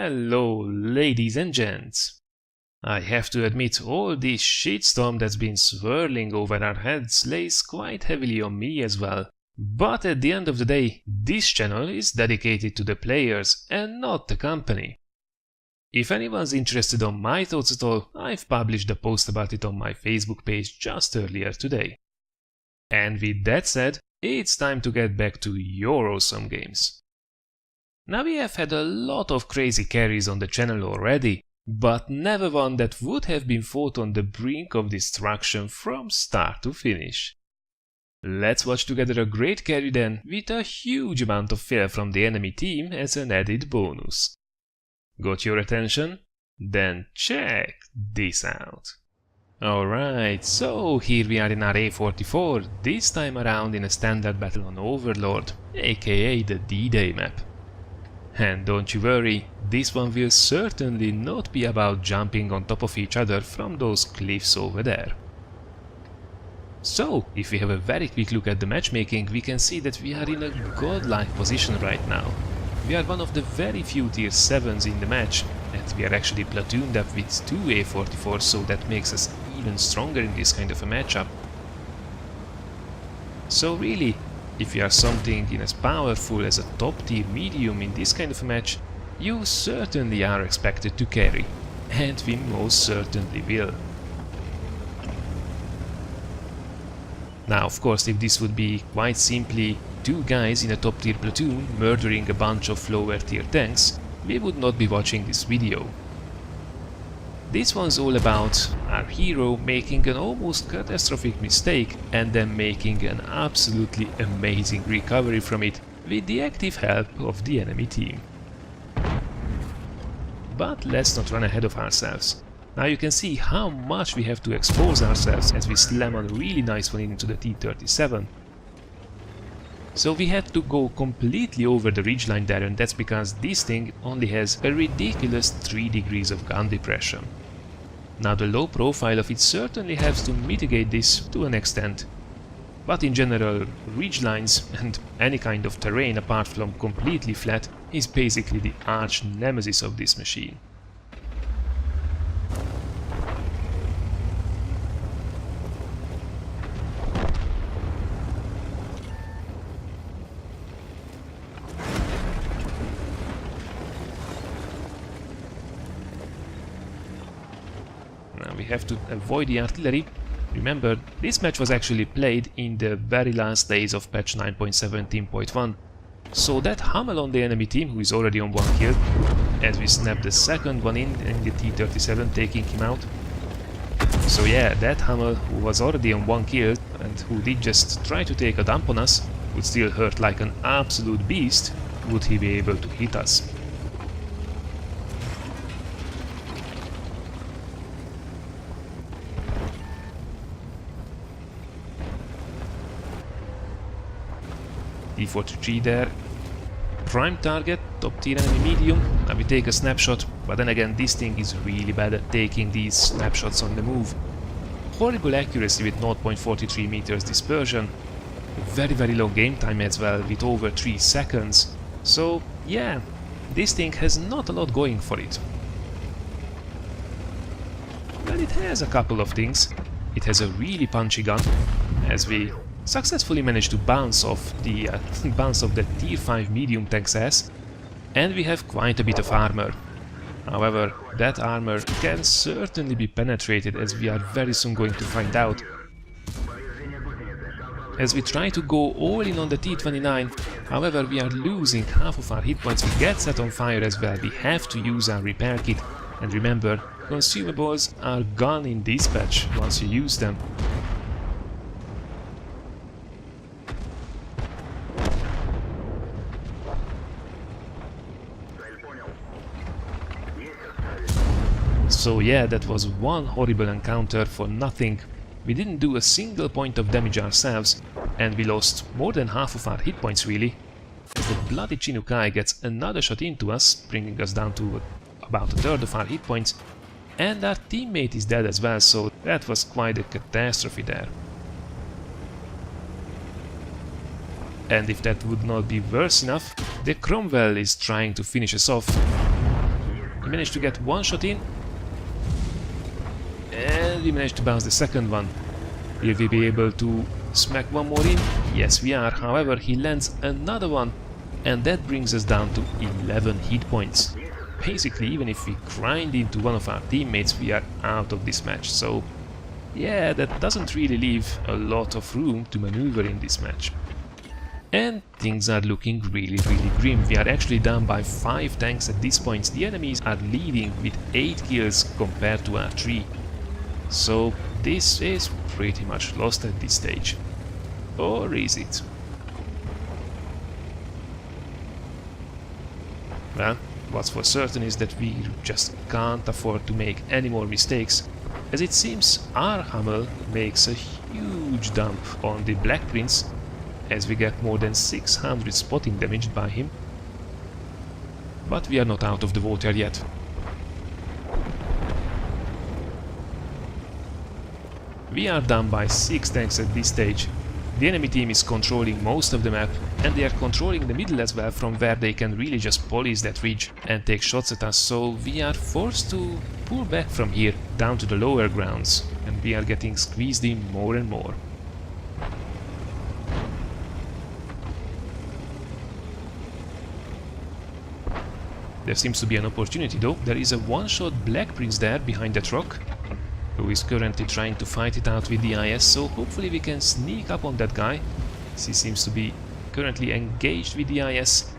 Hello, ladies and gents. I have to admit, all this shitstorm that's been swirling over our heads lays quite heavily on me as well. But at the end of the day, this channel is dedicated to the players and not the company. If anyone's interested on my thoughts at all, I've published a post about it on my Facebook page just earlier today. And with that said, it's time to get back to your awesome games. Now we have had a lot of crazy carries on the channel already, but never one that would have been fought on the brink of destruction from start to finish. Let's watch together a great carry then, with a huge amount of fare from the enemy team as an added bonus. Got your attention? Then check this out. Alright, so here we are in our A44, this time around in a standard battle on Overlord, aka the D-Day map. And don't you worry, this one will certainly not be about jumping on top of each other from those cliffs over there. So, if we have a very quick look at the matchmaking, we can see that we are in a godlike position right now. We are one of the very few tier 7s in the match, and we are actually platooned up with 2 A44s, so that makes us even stronger in this kind of a matchup. So really, if you are something as powerful as a top tier medium in this kind of a match, you certainly are expected to carry, and we most certainly will. Now of course, if this would be quite simply 2 guys in a top tier platoon murdering a bunch of lower tier tanks, we would not be watching this video. This one's all about our hero making an almost catastrophic mistake and then making an absolutely amazing recovery from it with the active help of the enemy team. But let's not run ahead of ourselves. Now you can see how much we have to expose ourselves as we slam a really nice one into the T-37. So we had to go completely over the ridgeline there, and that's because this thing only has a ridiculous 3 degrees of gun depression. Now the low profile of it certainly helps to mitigate this to an extent. But in general, ridgelines and any kind of terrain apart from completely flat is basically the arch nemesis of this machine. Now we have to avoid the artillery. Remember, this match was actually played in the very last days of patch 9.17.1, so that Hummel on the enemy team, who is already on 1 kill, as we snap the second one in the T-37, taking him out. So yeah, that Hummel, who was already on 1 kill and who did just try to take a dump on us, would still hurt like an absolute beast, would he be able to hit us. T-43 there. Prime target, top tier enemy medium. Now we take a snapshot, but then again this thing is really bad at taking these snapshots on the move. Horrible accuracy with 0.43 meters dispersion. Very long game time as well with over 3 seconds. So yeah, this thing has not a lot going for it. Well, it has a couple of things. It has a really punchy gun, as we successfully managed to bounce off the tier 5 medium tank's ass, and we have quite a bit of armor. However, that armor can certainly be penetrated, as we are very soon going to find out. As we try to go all in on the T-29, however we are losing half of our hit points. We get set on fire as well. We have to use our repair kit, and remember, consumables are gone in this patch once you use them. So yeah, that was one horrible encounter for nothing. We didn't do a single point of damage ourselves, and we lost more than half of our hit points really. As the bloody Chinukai gets another shot into us, bringing us down to about a third of our hit points, and our teammate is dead as well, so that was quite a catastrophe there. And if that would not be worse enough, the Cromwell is trying to finish us off We managed to get one shot in. And we managed to bounce the second one. Will we be able to smack one more in? Yes, we are. However, he lands another one. And that brings us down to 11 hit points. Basically, even if we grind into one of our teammates, we are out of this match. So, yeah, that doesn't really leave a lot of room to maneuver in this match. And things are looking really grim. We are actually down by 5 tanks at this point. The enemies are leading with 8 kills compared to our 3. So this is pretty much lost at this stage. Or is it? Well, what's for certain is that we just can't afford to make any more mistakes, as it seems our Hummel makes a huge dump on the Black Prince, as we get more than 600 spotting damaged by him. But we are not out of the water yet. We are down by 6 tanks at this stage. The enemy team is controlling most of the map, and they are controlling the middle as well, from where they can really just police that ridge and take shots at us, so we are forced to pull back from here down to the lower grounds, and we are getting squeezed in more and more. There seems to be an opportunity though. There is a one-shot Black Prince there behind that rock, who is currently trying to fight it out with the IS, so hopefully we can sneak up on that guy. He seems to be currently engaged with the IS,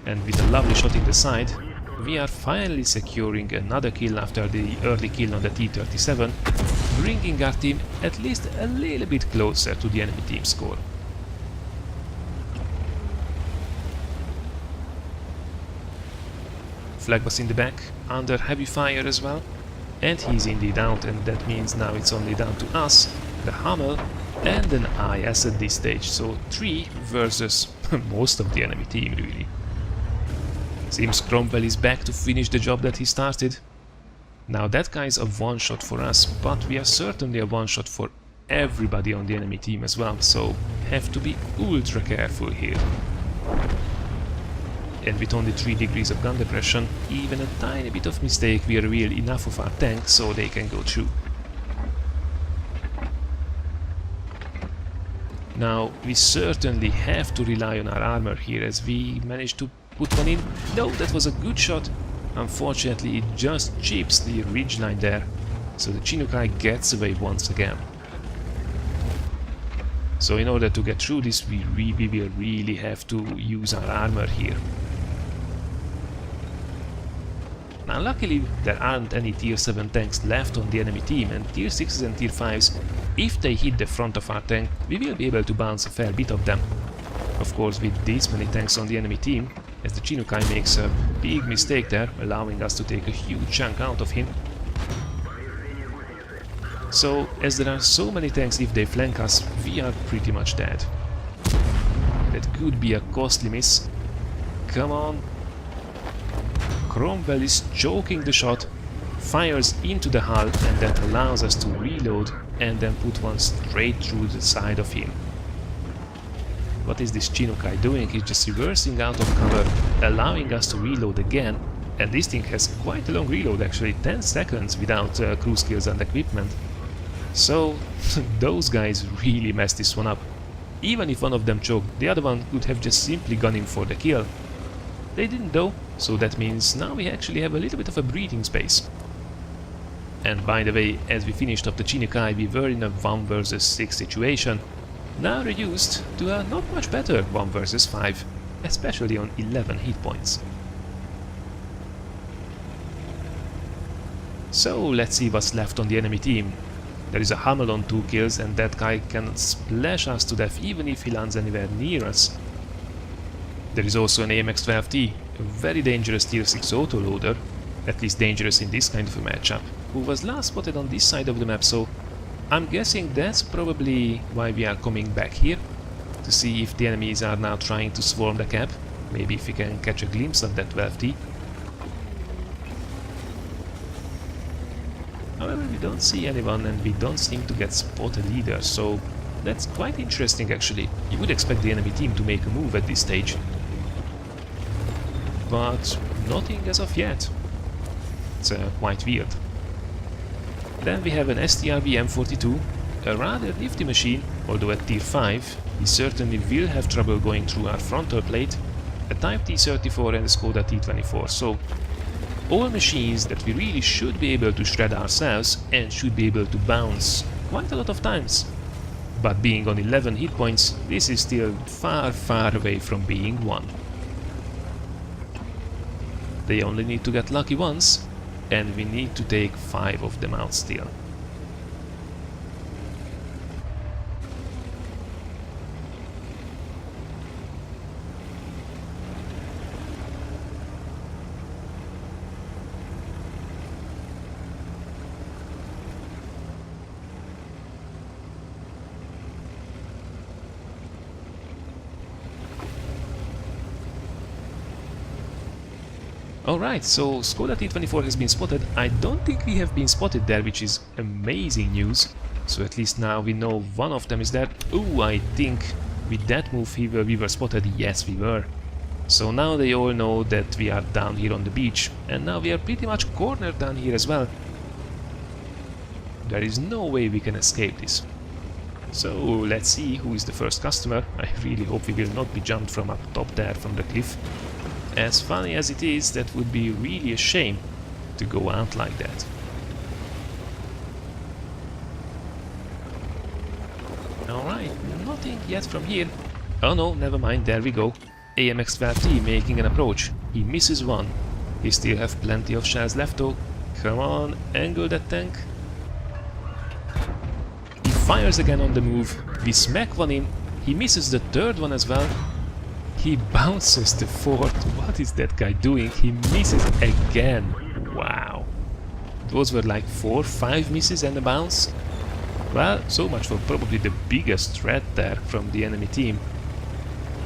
and with a lovely shot in the side, we are finally securing another kill after the early kill on the T-37, bringing our team at least a little bit closer to the enemy team score. Flag was in the back, under heavy fire as well, and he's indeed out, and that means now it's only down to us, the Hummel, and an IS at this stage, so 3 versus most of the enemy team, really. Seems Cromwell is back to finish the job that he started. Now that guy's a one-shot for us, but we are certainly a one-shot for everybody on the enemy team as well, so have to be ultra careful here. And with only 3 degrees of gun depression, even a tiny bit of mistake will reveal enough of our tank so they can go through. Now, we certainly have to rely on our armor here, as we managed to put one in. No, that was a good shot. Unfortunately, it just chips the ridgeline there, so the Chinook-I gets away once again. So in order to get through this, we will really have to use our armor here. Now luckily there aren't any tier 7 tanks left on the enemy team, and tier 6s and tier 5s, if they hit the front of our tank, we will be able to bounce a fair bit of them. Of course, with this many tanks on the enemy team, as the Chinook-I makes a big mistake there, allowing us to take a huge chunk out of him. So, as there are so many tanks, if they flank us, we are pretty much dead. That could be a costly miss. Come on. Cromwell is choking the shot, fires into the hull, and that allows us to reload and then put one straight through the side of him. What is this Chinook-I doing? He's just reversing out of cover, allowing us to reload again, and this thing has quite a long reload actually, 10 seconds without crew skills and equipment. So those guys really messed this one up. Even if one of them choked, the other one could have just simply gone in for the kill. They didn't though, so that means now we actually have a little bit of a breathing space. And by the way, as we finished off the Chinook-I, we were in a 1 versus 6 situation, now reduced to a not much better 1 versus 5, especially on 11 hit points. So let's see what's left on the enemy team. There is a Hummel on 2 kills, and that guy can splash us to death even if he lands anywhere near us. There is also an AMX-12T, a very dangerous tier 6 autoloader, at least dangerous in this kind of a matchup, who was last spotted on this side of the map, so I'm guessing that's probably why we are coming back here, to see if the enemies are now trying to swarm the cap, maybe if we can catch a glimpse of that 12T. However, we don't see anyone and we don't seem to get spotted either, so that's quite interesting actually. You would expect the enemy team to make a move at this stage, but nothing as of yet. It's quite weird. Then we have an STRV M42, a rather nifty machine, although at tier 5 we certainly will have trouble going through our frontal plate, a Type T34 and a Skoda T24, so all machines that we really should be able to shred ourselves and should be able to bounce quite a lot of times. But being on 11 hit points, this is still far away from being 1. They only need to get lucky once, and we need to take 5 of them out still. Alright, so Skoda T24 has been spotted. I don't think we have been spotted there, which is amazing news. So at least now we know one of them is there. Oh, I think with that move we were spotted. Yes, we were. So now they all know that we are down here on the beach. And now we are pretty much cornered down here as well. There is no way we can escape this. So let's see who is the first customer. I really hope we will not be jumped from up top there from the cliff. As funny as it is, that would be really a shame to go out like that. Alright, nothing yet from here. Oh no, never mind, there we go. AMX-12T making an approach. He misses one. He still have plenty of shells left though. Come on, angle that tank. He fires again on the move. We smack one in. He misses the third one as well. He bounces the fourth. What is that guy doing? He misses again. Wow. Those were like 4 or 5 misses and a bounce. Well, so much for probably the biggest threat there from the enemy team.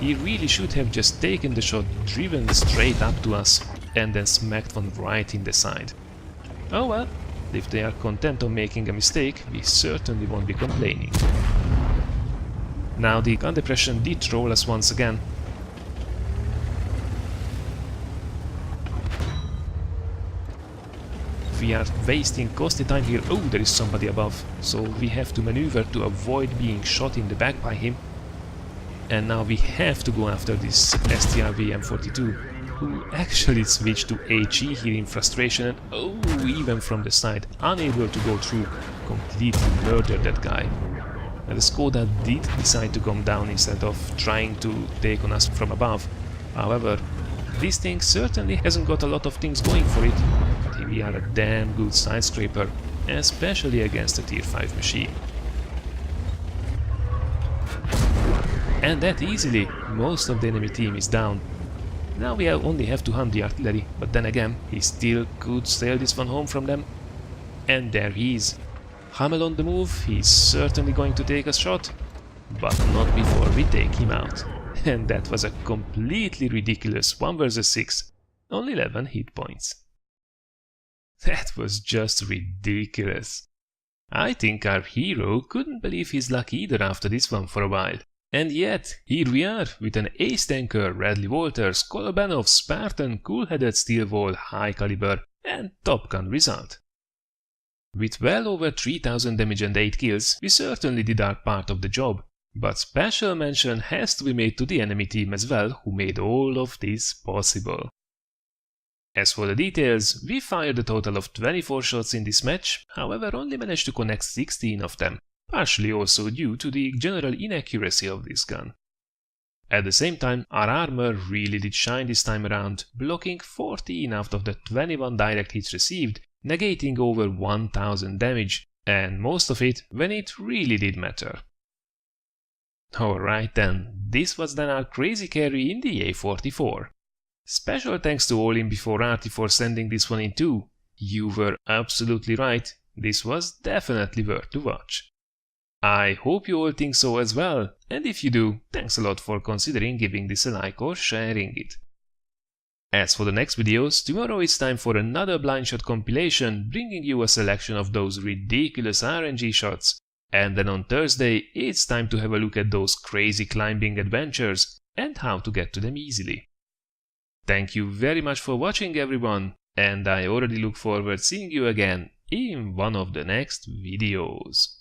He really should have just taken the shot, driven straight up to us, and then smacked one right in the side. Oh well, if they are content on making a mistake, we certainly won't be complaining. Now the gun depression did troll us once again. We are wasting costly time here. Oh, there is somebody above, so we have to maneuver to avoid being shot in the back by him. And now we have to go after this STRV M42, who actually switched to HE here in frustration, and oh, even from the side, unable to go through, completely murdered that guy. And the Skoda did decide to come down instead of trying to take on us from above. However, this thing certainly hasn't got a lot of things going for it. We are a damn good side scraper, especially against a tier 5 machine. And that easily, most of the enemy team is down. Now we only have to hunt the artillery, but then again, he still could sail this one home from them. And there he is. Hummel on the move, he's certainly going to take a shot, but not before we take him out. And that was a completely ridiculous 1 versus 6, only 11 hit points. That was just ridiculous. I think our hero couldn't believe his luck either after this one for a while. And yet, here we are, with an ace tanker, Radley Walters, Kolobanov, Spartan, cool-headed steel wall, high caliber, and Top Gun result. With well over 3000 damage and 8 kills, we certainly did our part of the job. But special mention has to be made to the enemy team as well, who made all of this possible. As for the details, we fired a total of 24 shots in this match, however only managed to connect 16 of them, partially also due to the general inaccuracy of this gun. At the same time, our armor really did shine this time around, blocking 14 out of the 21 direct hits received, negating over 1000 damage, and most of it when it really did matter. Alright then, this was then our crazy carry in the A44. Special thanks to AllinB4Arty for sending this one in too. You were absolutely right, this was definitely worth to watch. I hope you all think so as well, and if you do, thanks a lot for considering giving this a like or sharing it. As for the next videos, tomorrow it's time for another blind shot compilation, bringing you a selection of those ridiculous RNG shots. And then on Thursday, it's time to have a look at those crazy climbing adventures and how to get to them easily. Thank you very much for watching everyone, and I already look forward seeing you again in one of the next videos.